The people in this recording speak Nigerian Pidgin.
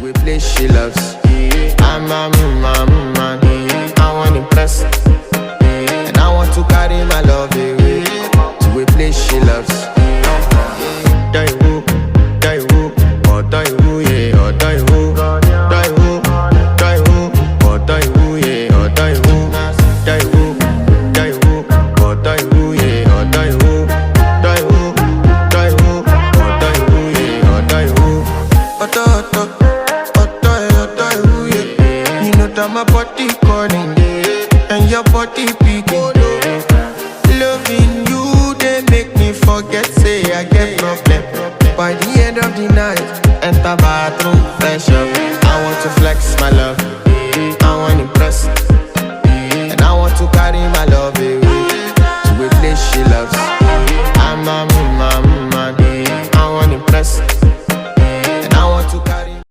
to a place she loves. I'm a man, I want impress, and I want to carry my love away to a place she loves. Die woo, oh die woo, yeah, oh die woo, oh die woo, yeah, oh die woo, oh die woo, yeah, oh die woo, oh die woo, yeah, oh die woo. Oh, yeah. You know that my body calling, and your body picking. Loving you, they make me forget, say I get problem. By the end of the night, enter bathroom, fresh up. I want to flex my love.